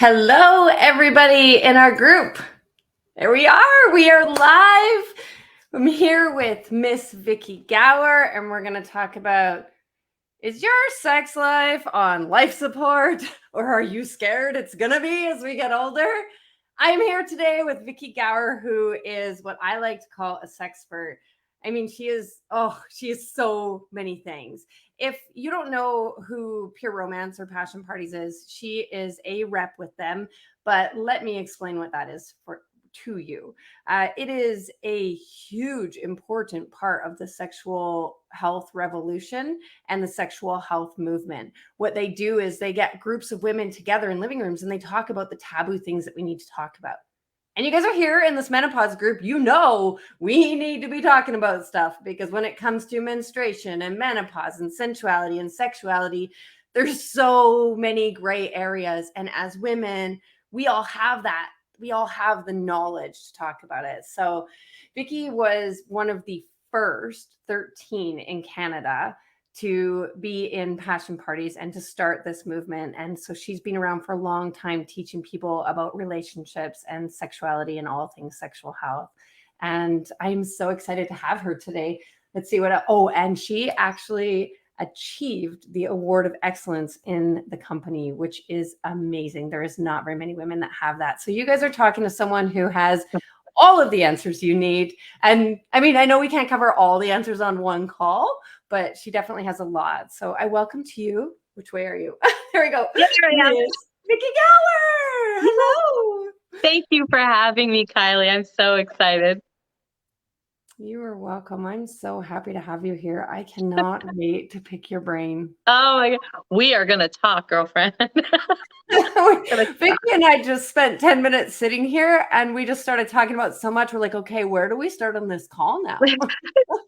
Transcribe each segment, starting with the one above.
Hello, everybody in our group. There we are. We are live. I'm here with Miss Vicki Gower, and we're going to talk about, is your sex life on life support, or are you scared it's going to be as we get older? I'm here today with Vicki Gower, who is what I like to call a sexpert. I mean, she is so many things. If you don't know who Pure Romance or Passion Parties is, she is a rep with them. But let me explain what that is to you. It is a huge, important part of the sexual health revolution and the sexual health movement. What they do is they get groups of women together in living rooms and they talk about the taboo things that we need to talk about. And you guys are here in this menopause group, you know we need to be talking about stuff, because when it comes to menstruation and menopause and sensuality and sexuality, there's so many gray areas. And as women, we all have that. We all have the knowledge to talk about it. So Vicki was one of the first 13 in Canada to be in Passion Parties and to start this movement. And so she's been around for a long time teaching people about relationships and sexuality and all things sexual health. And I'm so excited to have her today. Let's see what, and she actually achieved the Award of Excellence in the company, which is amazing. There is not very many women that have that. So you guys are talking to someone who has all of the answers you need. And I mean, I know we can't cover all the answers on one call, but she definitely has a lot. So I welcome to you. Which way are you? There we go. Yes, I am. Vicki Gower. Hello. Thank you for having me, Kylie. I'm so excited. You are welcome. I'm so happy to have you here. I cannot wait to pick your brain. Oh my God. We are going to talk, girlfriend. Vicki and I just spent 10 minutes sitting here and we just started talking about so much. We're like, okay, where do we start on this call now?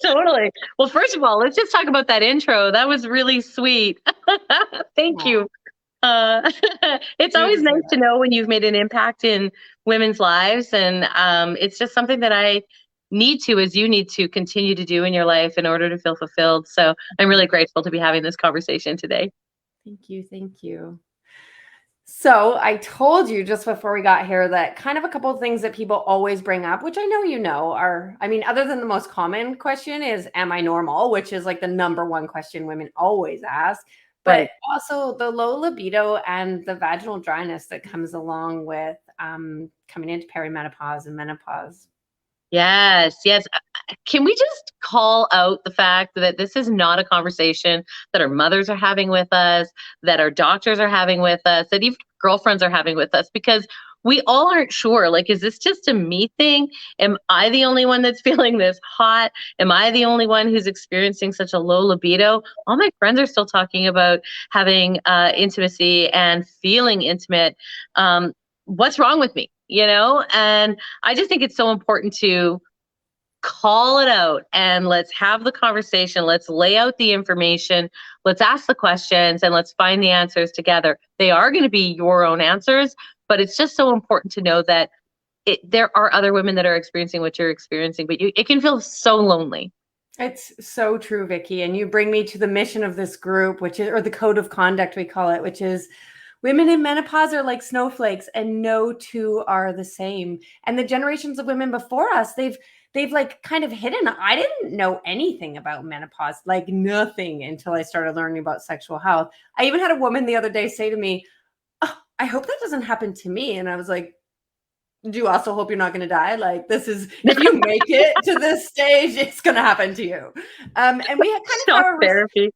Totally. Well, first of all, let's just talk about that intro. That was really sweet. Thank you. It's always nice to know when you've made an impact in women's lives. And it's just something that I need to, as you need to continue to do in your life in order to feel fulfilled. So I'm really grateful to be having this conversation today. Thank you. Thank you. So I told you just before we got here that kind of a couple of things that people always bring up, which I know you know are, I mean, other than the most common question is, am I normal? Which is like the number one question women always ask, but Right. also the low libido and the vaginal dryness that comes along with coming into perimenopause and menopause. Yes, yes. Can we just call out the fact that this is not a conversation that our mothers are having with us, that our doctors are having with us, that even girlfriends are having with us? Because we all aren't sure. Like, is this just a me thing? Am I the only one that's feeling this hot? Am I the only one who's experiencing such a low libido? All my friends are still talking about having intimacy and feeling intimate. What's wrong with me? And I just think it's so important to call it out and let's have the conversation. Let's lay out the information. Let's ask the questions and let's find the answers together. They are going to be your own answers, but it's just so important to know that there are other women that are experiencing what you're experiencing, but it can feel so lonely. It's so true, Vicki. And you bring me to the mission of this group, which is, or the code of conduct, we call it, which is women in menopause are like snowflakes and no two are the same. And the generations of women before us, they've like kind of hidden. I didn't know anything about menopause, like nothing, until I started learning about sexual health. I even had a woman the other day say to me, "Oh, I hope that doesn't happen to me." And I was like, do you also hope you're not going to die? Like, this is, if you make it to this stage, it's going to happen to you. And we had kind of have therapy.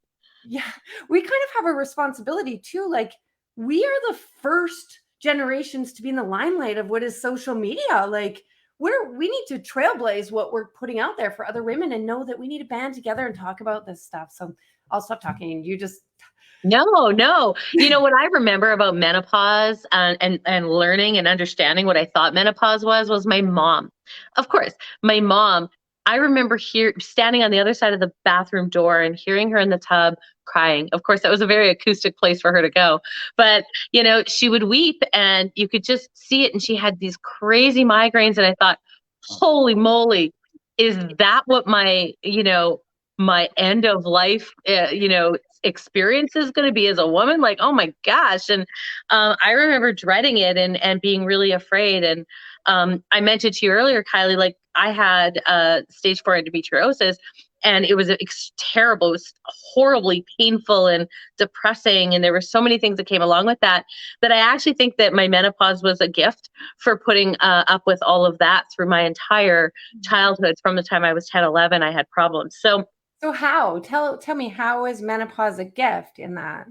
Yeah, we kind of have a responsibility too. Like, we are the first generations to be in the limelight of what is social media. Like, we need to trailblaze what we're putting out there for other women and know that we need to band together and talk about this stuff. So I'll stop talking. You just No. What I remember about menopause and learning and understanding what I thought menopause was my mom. Of course, my mom. I remember standing on the other side of the bathroom door and hearing her in the tub crying. Of course, that was a very acoustic place for her to go. But, she would weep and you could just see it. And she had these crazy migraines. And I thought, holy moly, is that what my end of life, experience is going to be as a woman? Like, oh my gosh. And I remember dreading it and being really afraid. And I mentioned to you earlier, Kylie, like I had stage 4 endometriosis, and it was terrible. It was horribly painful and depressing. And there were so many things that came along with that I actually think that my menopause was a gift for putting up with all of that through my entire childhood. From the time I was 10, 11, I had problems. So how? Tell me, how is menopause a gift in that?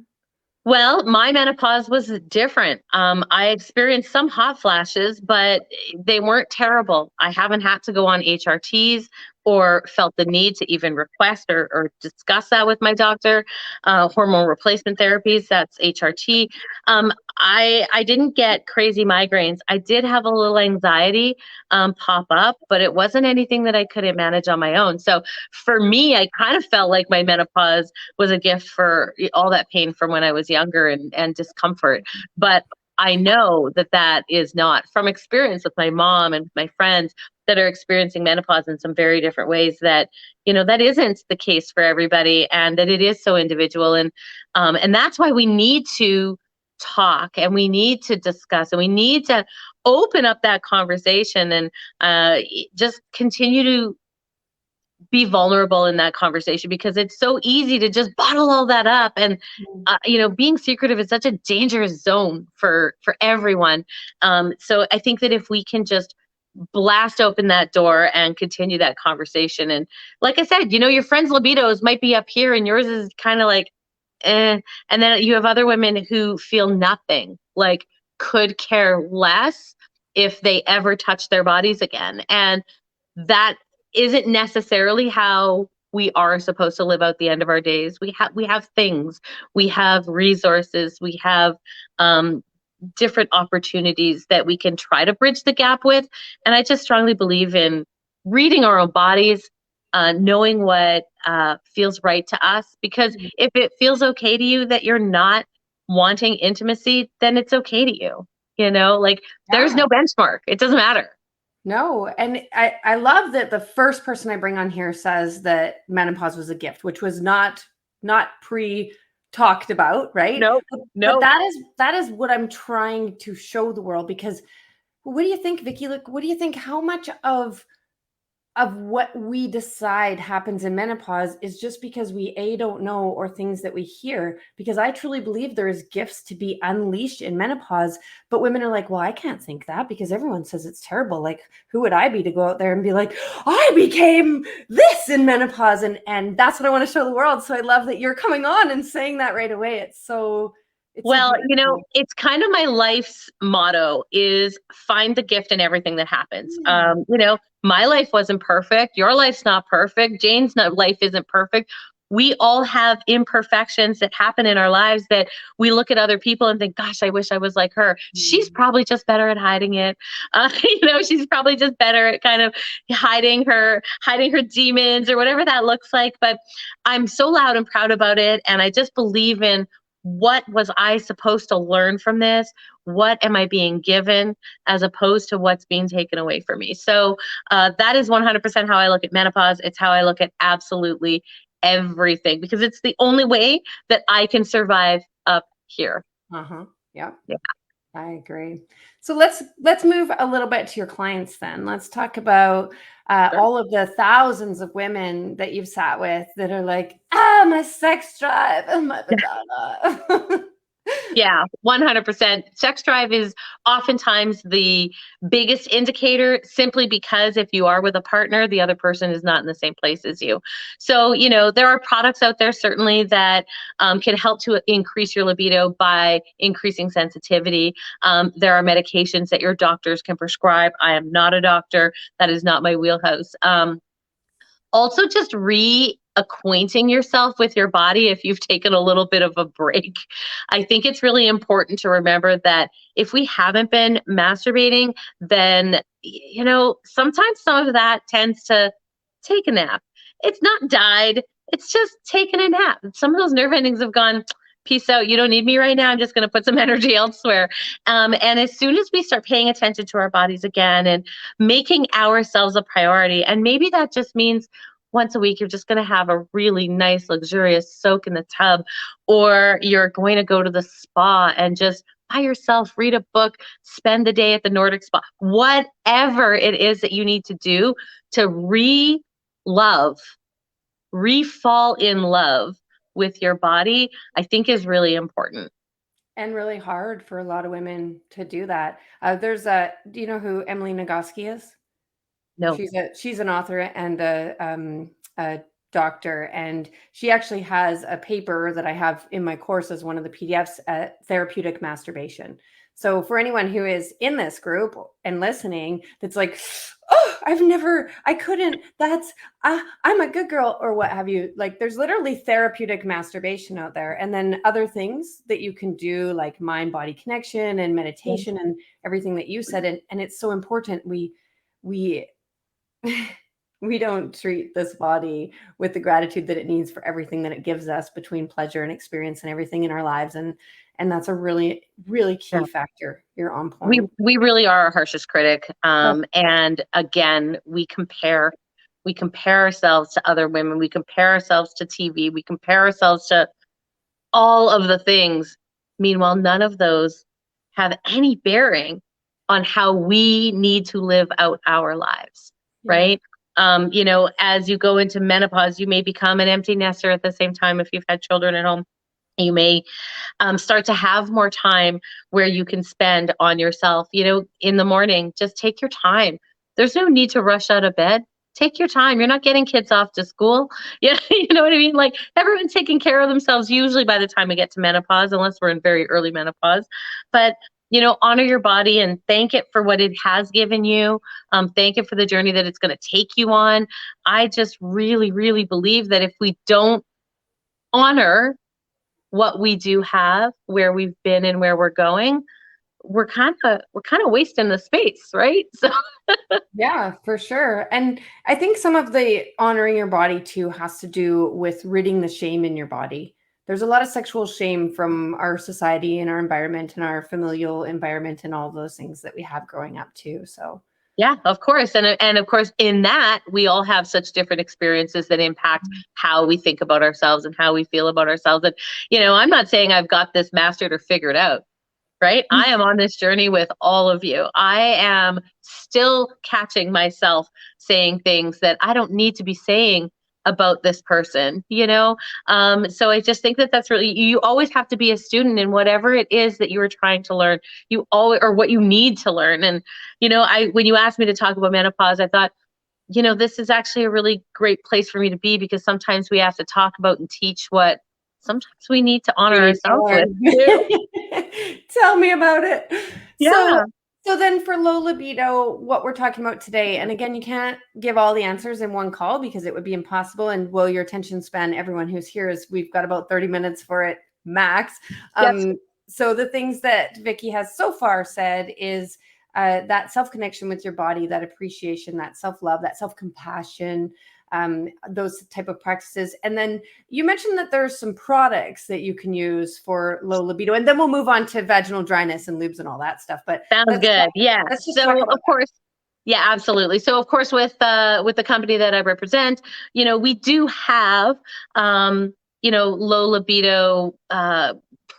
Well, my menopause was different. I experienced some hot flashes, but they weren't terrible. I haven't had to go on HRTs or felt the need to even request or discuss that with my doctor. Hormone replacement therapies, that's HRT. I didn't get crazy migraines. I did have a little anxiety pop up, but it wasn't anything that I couldn't manage on my own. So for me, I kind of felt like my menopause was a gift for all that pain from when I was younger and discomfort. But I know that is not, from experience with my mom and my friends that are experiencing menopause in some very different ways, that that isn't the case for everybody, and that it is so individual. And that's why we need to talk, and we need to discuss, and we need to open up that conversation, and just continue to be vulnerable in that conversation, because it's so easy to just bottle all that up. And being secretive is such a dangerous zone for everyone. So I think that if we can just blast open that door and continue that conversation, and like I said, your friends' libidos might be up here and yours is kind of like and then you have other women who feel nothing, like could care less if they ever touch their bodies again. And that isn't necessarily how we are supposed to live out the end of our days. We have things, we have resources, we have different opportunities that we can try to bridge the gap with. And I just strongly believe in reading our own bodies, knowing what feels right to us. Because if it feels okay to you that you're not wanting intimacy, then it's okay to you. There's no benchmark. It doesn't matter. No, and I love that the first person I bring on here says that menopause was a gift, which was not pre talked about, right? Nope, But nope. that is what I'm trying to show the world, because what do you think, Vicki? Like, what do you think? How much of what we decide happens in menopause is just because we don't know, or things that we hear? Because I truly believe there is gifts to be unleashed in menopause, but women are like, well, I can't think that because everyone says it's terrible. Like, who would I be to go out there and be like, I became this in menopause? And that's what I want to show the world. So I love that you're coming on and saying that right away. It's so Well, beautiful. it's kind of my life's motto is find the gift in everything that happens. Yeah. My life wasn't perfect. Your life's not perfect. Life isn't perfect. We all have imperfections that happen in our lives that we look at other people and think, gosh, I wish I was like her. She's Mm. probably just better at hiding it. She's probably just better at kind of hiding her demons or whatever that looks like. But I'm so loud and proud about it. And I just believe in what was I supposed to learn from this? What am I being given as opposed to what's being taken away from me? So that is 100% how I look at menopause. It's how I look at absolutely everything because it's the only way that I can survive up here. Uh-huh. Yeah. Yeah. I agree. So let's move a little bit to your clients then. Let's talk about Sure. all of the thousands of women that you've sat with that are like, my sex drive and my vagina. Yeah, 100%. Sex drive is oftentimes the biggest indicator simply because if you are with a partner, the other person is not in the same place as you. So, there are products out there certainly that can help to increase your libido by increasing sensitivity. There are medications that your doctors can prescribe. I am not a doctor, that is not my wheelhouse. Also, just reacquainting yourself with your body if you've taken a little bit of a break. I think it's really important to remember that if we haven't been masturbating, then, sometimes some of that tends to take a nap. It's not died, it's just taken a nap. Some of those nerve endings have gone, peace out. You don't need me right now. I'm just going to put some energy elsewhere. And as soon as we start paying attention to our bodies again and making ourselves a priority, and maybe that just means once a week, you're just going to have a really nice, luxurious soak in the tub, or you're going to go to the spa and just by yourself, read a book, spend the day at the Nordic spa, whatever it is that you need to do to love, re-fall in love with your body, I think is really important. And really hard for a lot of women to do that. Do you know who Emily Nagoski is? No. She's an author and a doctor, and she actually has a paper that I have in my course as one of the PDFs, therapeutic masturbation. So for anyone who is in this group and listening, that's like, oh, I couldn't. I'm a good girl, or what have you. Like, there's literally therapeutic masturbation out there, and then other things that you can do, like mind body connection and meditation and everything that you said. And it's so important. We we don't treat this body with the gratitude that it needs for everything that it gives us between pleasure and experience and everything in our lives. And that's a really, really key factor. You're on we point. we really are our harshest critic. Oh, And again, we compare ourselves to other women, we compare ourselves to TV, we compare ourselves to all of the things. Meanwhile, none of those have any bearing on how we need to live out our lives, yeah. right? As you go into menopause, you may become an empty nester at the same time if you've had children at home. You may start to have more time where you can spend on yourself. In the morning, just take your time. There's no need to rush out of bed. Take your time. You're not getting kids off to school. Yeah, you know what I mean? Like everyone's taking care of themselves usually by the time we get to menopause, unless we're in very early menopause. But honor your body and thank it for what it has given you. Thank it for the journey that it's going to take you on. I just really, really believe that if we don't honor what we do have, where we've been and where we're going, we're kind of wasting the space, right? So Yeah, for sure. And I think some of the honoring your body too has to do with ridding the shame in your body. There's a lot of sexual shame from our society and our environment and our familial environment and all those things that we have growing up too. So Yeah, of course. And of course, in that, we all have such different experiences that impact how we think about ourselves and how we feel about ourselves. And, I'm not saying I've got this mastered or figured out, right? I am on this journey with all of you. I am still catching myself saying things that I don't need to be saying about this person. So I just think that that's really, you always have to be a student in whatever it is that you are trying to learn. You always, or what you need to learn. And, when you asked me to talk about menopause, I thought, this is actually a really great place for me to be, because sometimes we have to talk about and teach what sometimes we need to honor We need to ourselves with learn. too. Tell me about it. So, Yeah. so then for low libido, what we're talking about today, and again, you can't give all the answers in one call because it would be impossible. And will your attention span, everyone who's here, is we've got about 30 minutes for it max. Yes. So the things that Vicki has so far said is that self-connection with your body, that appreciation, that self-love, that self-compassion, those type of practices. And then you mentioned that there's some products that you can use for low libido, and then we'll move on to vaginal dryness and lubes and all that stuff. But Sounds good. Yeah. let's just talk So about of course, yeah, absolutely. So of course, with the company that I represent, we do have low libido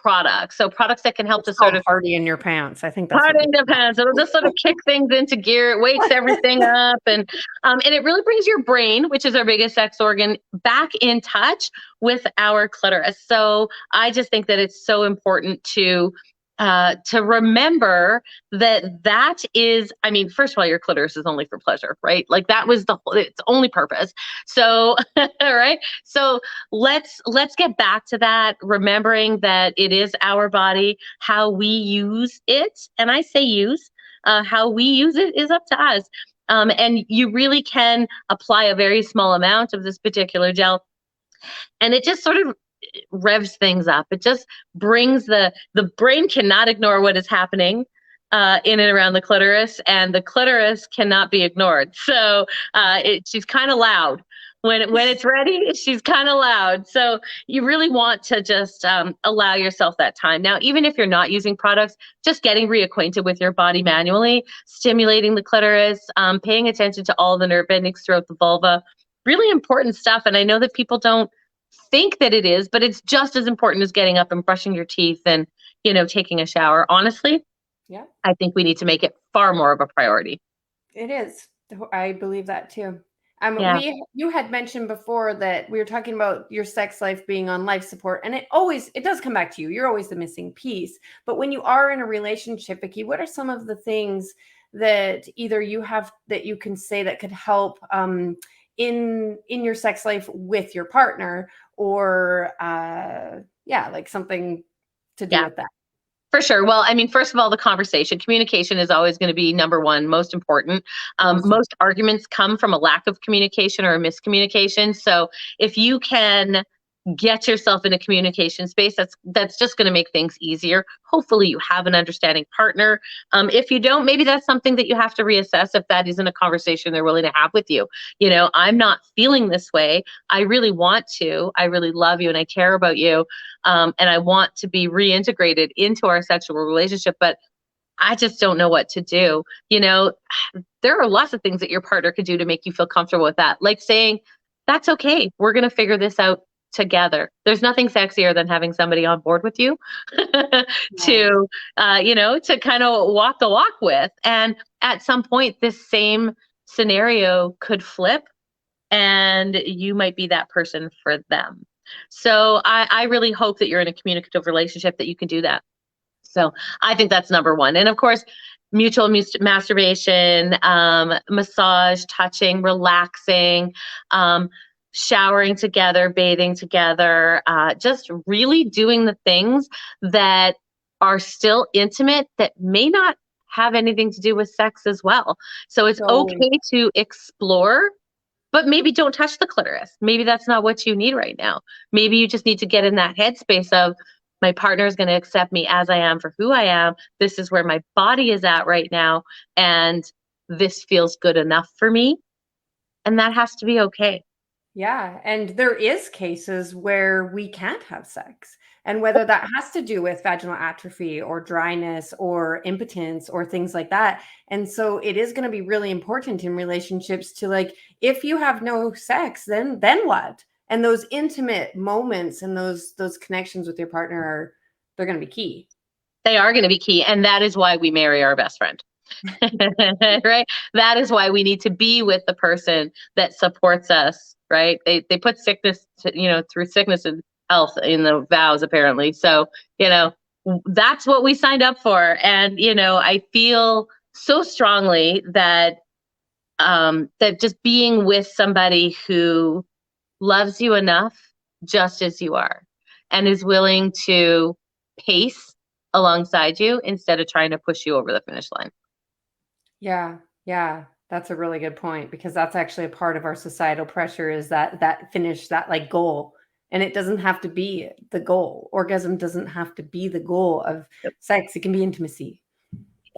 products. So products that can help to sort of party in your pants. I think that's what parting the pants. It'll just sort of kick things into gear. It wakes everything up, and it really brings your brain, which is our biggest sex organ, back in touch with our clitoris. So I just think that it's so important to remember that is, I mean, first of all, your clitoris is only for pleasure, right? Like that was its only purpose. So, all right. So let's get back to that, remembering that it is our body, how we use it. And I say use, how we use it is up to us. And you really can apply a very small amount of this particular gel, and it just sort of revs things up. It just brings the brain cannot ignore what is happening in and around the clitoris, and the clitoris cannot be ignored. So she's kind of loud when it's ready. She's kind of loud. So you really want to just allow yourself that time. Now, even if you're not using products, just getting reacquainted with your body manually, stimulating the clitoris, paying attention to all the nerve endings throughout the vulva, really important stuff. And I know that people don't think that it is, but it's just as important as getting up and brushing your teeth and, taking a shower. Honestly, Yeah, I think we need to make it far more of a priority. it is. I believe that too. Yeah. You had mentioned before that we were talking about your sex life being on life support, and it does come back to you. You're always the missing piece. But when you are in a relationship, Vicki, what are some of the things that either you have that you can say that could help in your sex life with your partner, or like something to do Yeah. with that? For sure. Well, I mean, first of all, the conversation, communication is always going to be number one, most important. Most arguments come from a lack of communication or a miscommunication. So if you can get yourself in a communication space, that's just going to make things easier. Hopefully you have an understanding partner. If you don't, maybe that's something that you have to reassess if that isn't a conversation they're willing to have with you. I'm not feeling this way. I really want to. I really love you and I care about you. And I want to be reintegrated into our sexual relationship, but I just don't know what to do. There are lots of things that your partner could do to make you feel comfortable with that. Like saying, that's okay. We're going to figure this out together. There's nothing sexier than having somebody on board with you to, to kind of walk the walk with. And at some point, this same scenario could flip and you might be that person for them. So I really hope that you're in a communicative relationship that you can do that. So I think that's number one. And of course, mutual masturbation, massage, touching, relaxing, showering together, bathing together, just really doing the things that are still intimate that may not have anything to do with sex as well. So it's okay to explore, but maybe don't touch the clitoris. Maybe that's not what you need right now. Maybe you just need to get in that headspace of, my partner is going to accept me as I am for who I am. This is where my body is at right now. And this feels good enough for me. And that has to be okay. Yeah. And there is cases where we can't have sex. And whether that has to do with vaginal atrophy or dryness or impotence or things like that. And so it is going to be really important in relationships to, like, if you have no sex, then what? And those intimate moments and those connections with your partner are, they're going to be key. They are going to be key. And that is why we marry our best friend. Right? That is why we need to be with the person that supports us, right? They put sickness through sickness and health in the vows, apparently. So, that's what we signed up for. And, I feel so strongly that that just being with somebody who loves you enough just as you are and is willing to pace alongside you instead of trying to push you over the finish line. Yeah, yeah, that's a really good point, because that's actually a part of our societal pressure, is that finish, that like goal. And it doesn't have to be the goal. Orgasm doesn't have to be the goal of Yep. sex. It can be intimacy.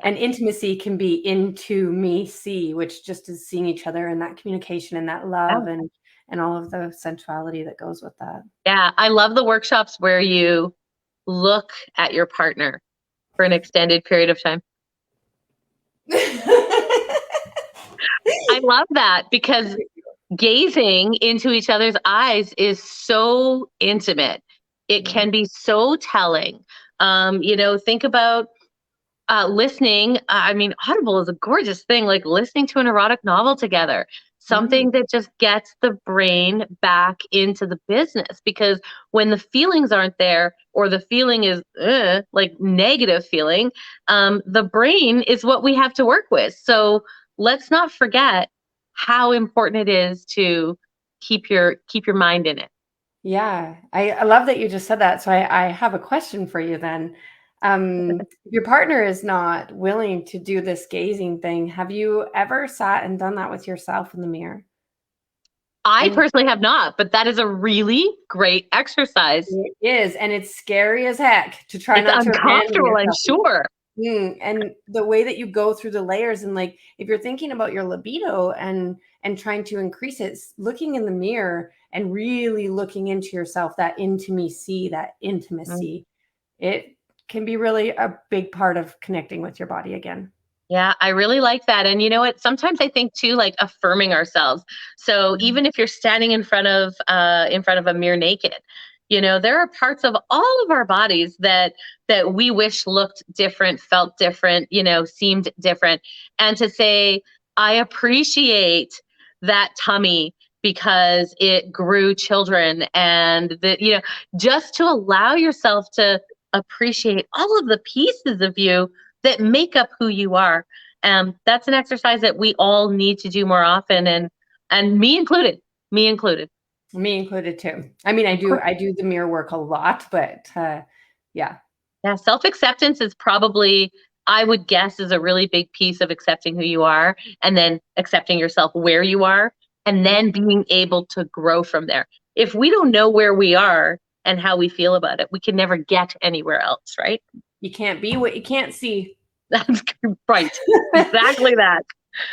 And intimacy can be into me see, which just is seeing each other and that communication and that love Yeah. and all of the sensuality that goes with that. Yeah, I love the workshops where you look at your partner for an extended period of time. I love that, because gazing into each other's eyes is so intimate. It can be so telling. Think about listening. I mean, Audible is a gorgeous thing, like listening to an erotic novel together, something that just gets the brain back into the business. Because when the feelings aren't there, or the feeling is like negative feeling, the brain is what we have to work with. So let's not forget how important it is to keep your mind in it. Yeah, I love that you just said that. So I have a question for you then. If your partner is not willing to do this gazing thing, have you ever sat and done that with yourself in the mirror? I And personally have not, but that is a really great exercise. it is, and it's scary as heck to try It's not to abandon uncomfortable, I'm yourself. sure. And the way that you go through the layers, and like if you're thinking about your libido and trying to increase it, looking in the mirror and really looking into yourself, that Mm. intimacy, it can be really a big part of connecting with your body again. Yeah, I really like that. And you know what? Sometimes I think too, like affirming ourselves. So even if you're standing in front of a mirror naked, there are parts of all of our bodies that we wish looked different, felt different, seemed different. And to say, I appreciate that tummy because it grew children, and that, just to allow yourself to appreciate all of the pieces of you that make up who you are. That's an exercise that we all need to do more often, and me included. Me included. Me included too. I mean, I do the mirror work a lot, but yeah. Yeah, self-acceptance is probably, I would guess, is a really big piece of accepting who you are, and then accepting yourself where you are, and then being able to grow from there. If we don't know where we are and how we feel about it, we can never get anywhere else, right? You can't be what you can't see. That's right. Exactly that.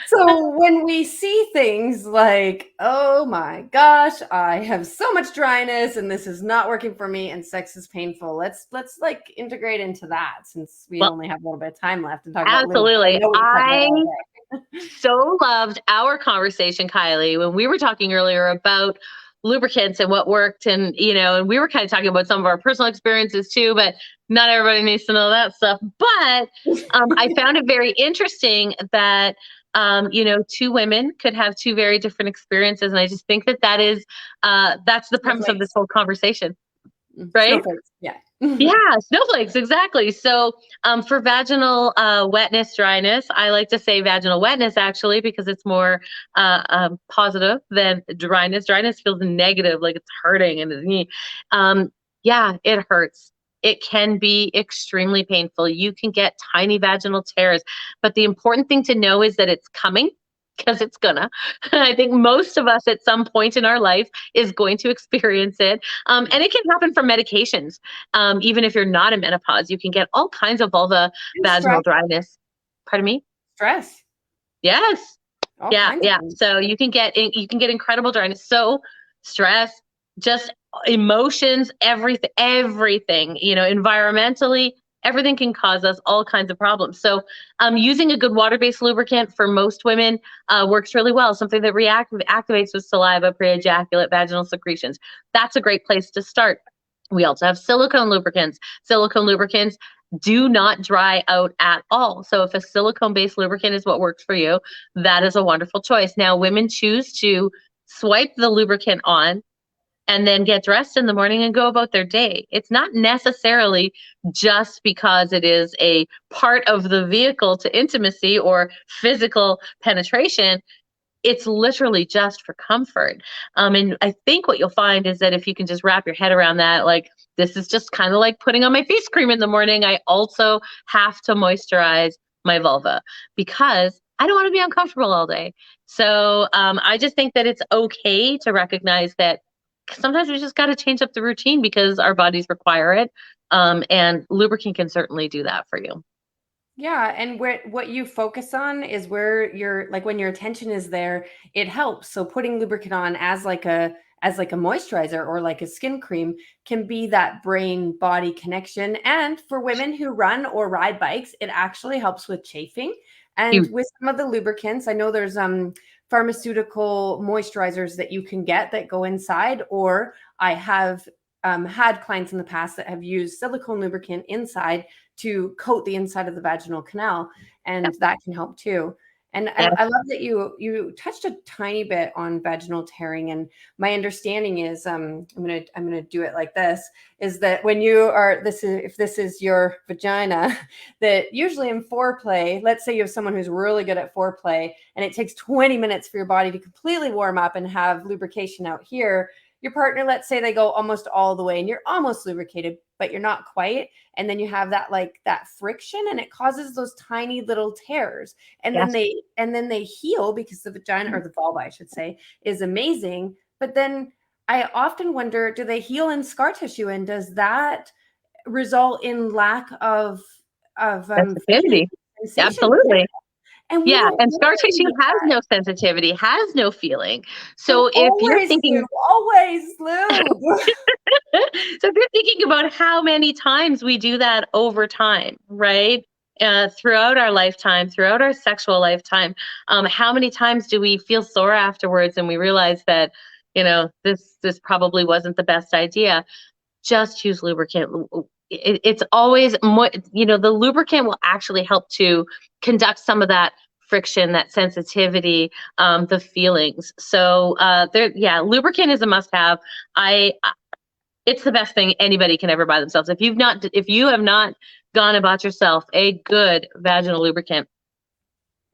So when we see things like, oh my gosh, I have so much dryness and this is not working for me and sex is painful. Let's like integrate into that, since we Well, only have a little bit of time left, and talk about lube. absolutely. I know we can talk about it I all day. so loved our conversation, Kylie, when we were talking earlier about lubricants and what worked. And we were kind of talking about some of our personal experiences too, but not everybody needs to know that stuff. But I found it very interesting that, two women could have two very different experiences. And I just think that's the premise of this Snowflakes. whole conversation, right? Snowflakes. Yeah. Yeah, snowflakes, exactly. So for vaginal wetness, dryness, I like to say vaginal wetness, actually, because it's more positive than dryness. Dryness feels negative, like it's hurting. Yeah, it hurts. It can be extremely painful. You can get tiny vaginal tears, but the important thing to know is that it's coming, because it's gonna. I think most of us at some point in our life is going to experience it. And it can happen from medications. Even if you're not in menopause, you can get all kinds of vulva And vaginal stress. dryness. Pardon me? Stress. Yes. All Yeah, kinds of yeah. things. So you can get incredible dryness. So stress, just emotions, everything, environmentally, everything can cause us all kinds of problems. So using a good water-based lubricant for most women works really well. Something that activates with saliva, pre-ejaculate, vaginal secretions. That's a great place to start. We also have silicone lubricants. Silicone lubricants do not dry out at all. So if a silicone-based lubricant is what works for you, that is a wonderful choice. Now, women choose to swipe the lubricant on and then get dressed in the morning and go about their day. It's not necessarily just because it is a part of the vehicle to intimacy or physical penetration. It's literally just for comfort. And I think what you'll find is that if you can just wrap your head around that, like, this is just kind of like putting on my face cream in the morning. I also have to moisturize my vulva because I don't want to be uncomfortable all day. So I just think that it's okay to recognize that sometimes we just got to change up the routine because our bodies require it. And lubricant can certainly do that for you. Yeah, and what you focus on is where your like when your attention is there, it helps. So putting lubricant on as like a moisturizer or like a skin cream can be that brain body connection. And for women who run or ride bikes, it actually helps with chafing. And You, with some of the lubricants, I know there's pharmaceutical moisturizers that you can get that go inside, or I have had clients in the past that have used silicone lubricant inside to coat the inside of the vaginal canal, yeah, and that can help too. And I, yeah, I love that you touched a tiny bit on vaginal tearing. And my understanding is, I'm gonna do it like this: is that when you are if this is your vagina, that usually in foreplay, let's say you have someone who's really good at foreplay, and it takes 20 minutes for your body to completely warm up and have lubrication out here. Your partner, let's say they go almost all the way and you're almost lubricated, but you're not quite. And then you have that friction, and it causes those tiny little tears. And then yes. they heal because the vagina, or the vulva, I should say, is amazing. But then I often wonder, do they heal in scar tissue? And does that result in lack of feeling Sensitivity. sensation? Absolutely. And we Yeah, don't and scar really tissue need has that. no sensitivity, has no feeling. So So if you're thinking, always lube. so if you're thinking about how many times we do that over time, right? Throughout our lifetime, throughout our sexual lifetime, how many times do we feel sore afterwards and we realize that, this probably wasn't the best idea? Just use lubricant. It's always more, the lubricant will actually help to conduct some of that friction, that sensitivity, the feelings. So yeah, lubricant is a must have. It's the best thing anybody can ever buy themselves. If you have not gone and bought yourself a good vaginal lubricant,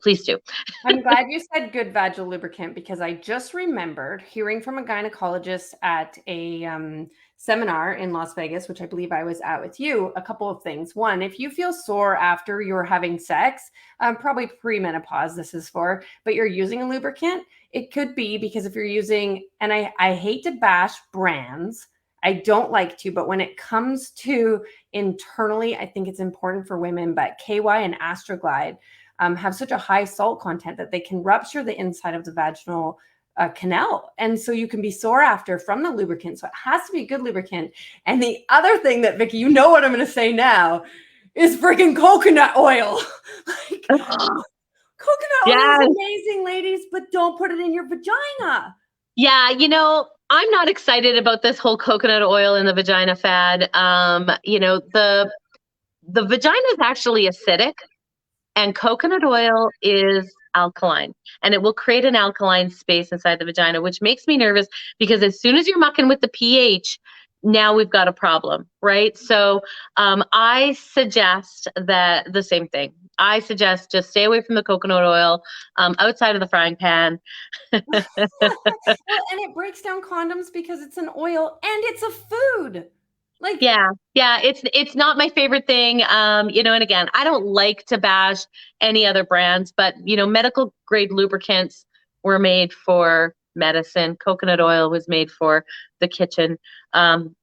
please do. I'm glad you said good vaginal lubricant, because I just remembered hearing from a gynecologist at a seminar in Las Vegas, which I believe I was at with you, a couple of things. One, if you feel sore after you're having sex, probably premenopause this is for, but you're using a lubricant, it could be because if you're using, and I hate to bash brands, I don't like to, but when it comes to internally, I think it's important for women, but KY and Astroglide have such a high salt content that they can rupture the inside of the vaginal canal. And so you can be sore after from the lubricant. So it has to be a good lubricant. And the other thing that, Vicki, you know what I'm going to say now, is freaking coconut oil. Like, coconut oil is Yes. amazing, ladies, but don't put it in your vagina. Yeah, I'm not excited about this whole coconut oil in the vagina fad. The vagina is actually acidic, and coconut oil is alkaline, and it will create an alkaline space inside the vagina, which makes me nervous because as soon as you're mucking with the pH, now we've got a problem, right? So I suggest that the same thing. I suggest just stay away from the coconut oil outside of the frying pan. Well, and it breaks down condoms because it's an oil and it's a food. Like, Yeah, it's not my favorite thing. And again, I don't like to bash any other brands, but medical grade lubricants were made for medicine. Coconut oil was made for the kitchen. Um,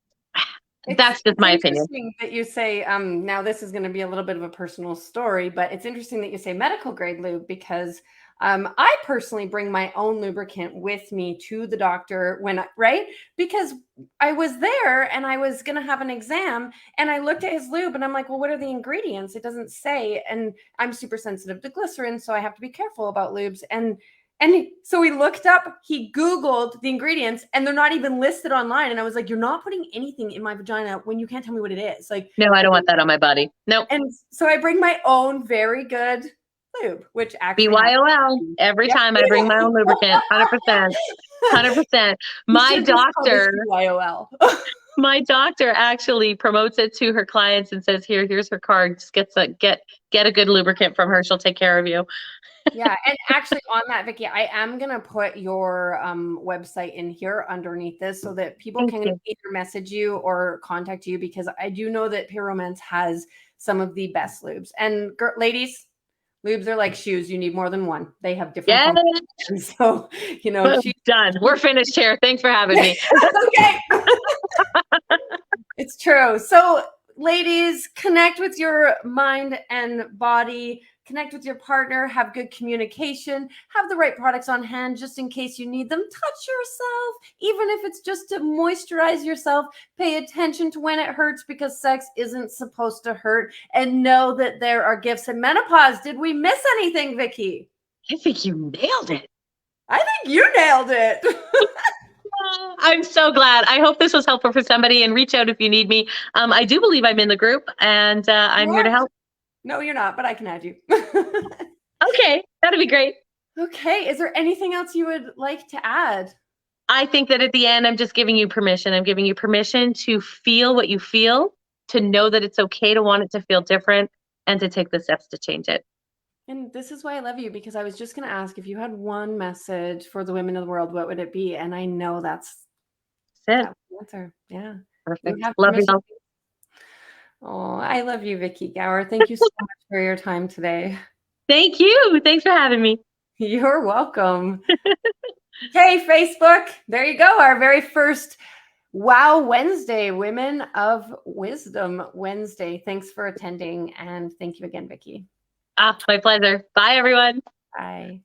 that's just it's my opinion. interesting that you say, now this is going to be a little bit of a personal story, but it's interesting that you say medical grade lube, because I personally bring my own lubricant with me to the doctor right? Because I was there and I was going to have an exam and I looked at his lube and I'm like, well, what are the ingredients? It doesn't say. And I'm super sensitive to glycerin, so I have to be careful about lubes. So he looked up, he Googled the ingredients and they're not even listed online. And I was like, you're not putting anything in my vagina when you can't tell me what it is. Like, No, I don't want that on my body. Nope. and so I bring my own very good lube, which actually BYOL. Every time I bring my own lubricant, 100%. 100%. My doctor, BYOL. my doctor actually promotes it to her clients and says, here's her card. Just get a good lubricant from her. She'll take care of you. Yeah. And actually on that, Vicki, I am going to put your website in here underneath this so that people can either message you or contact you, because I do know that Peromance has some of the best lubes. And ladies, lubes are like shoes. You need more than one. They have different functions. So, she's done. We're finished here. Thanks for having me. Okay. It's true. So, ladies, connect with your mind and body. Connect with your partner, have good communication, have the right products on hand just in case you need them. Touch yourself, even if it's just to moisturize yourself. Pay attention to when it hurts, because sex isn't supposed to hurt. And know that there are gifts in menopause. Did we miss anything, Vicki? I think you nailed it. I think you nailed it. I'm so glad. I hope this was helpful for somebody, and reach out if you need me. I do believe I'm in the group, and I'm here to help. No, you're not, but I can add you. Okay, that'd be great. Okay. Is there anything else you would like to add? I think that at the end, I'm just giving you permission. I'm giving you permission to feel what you feel, to know that it's okay to want it to feel different, and to take the steps to change it. And this is why I love you, because I was just going to ask, if you had one message for the women of the world, what would it be? And I know that's it. The answer. Yeah. Perfect. Love you. Oh, I love you, Vicki Gower. Thank you so much for your time today. Thank you. Thanks for having me. You're welcome. Okay, Facebook. There you go. Our very first W.O.W Wednesday, Women of Wisdom Wednesday. Thanks for attending. And thank you again, Vicki. My pleasure. Bye, everyone. Bye.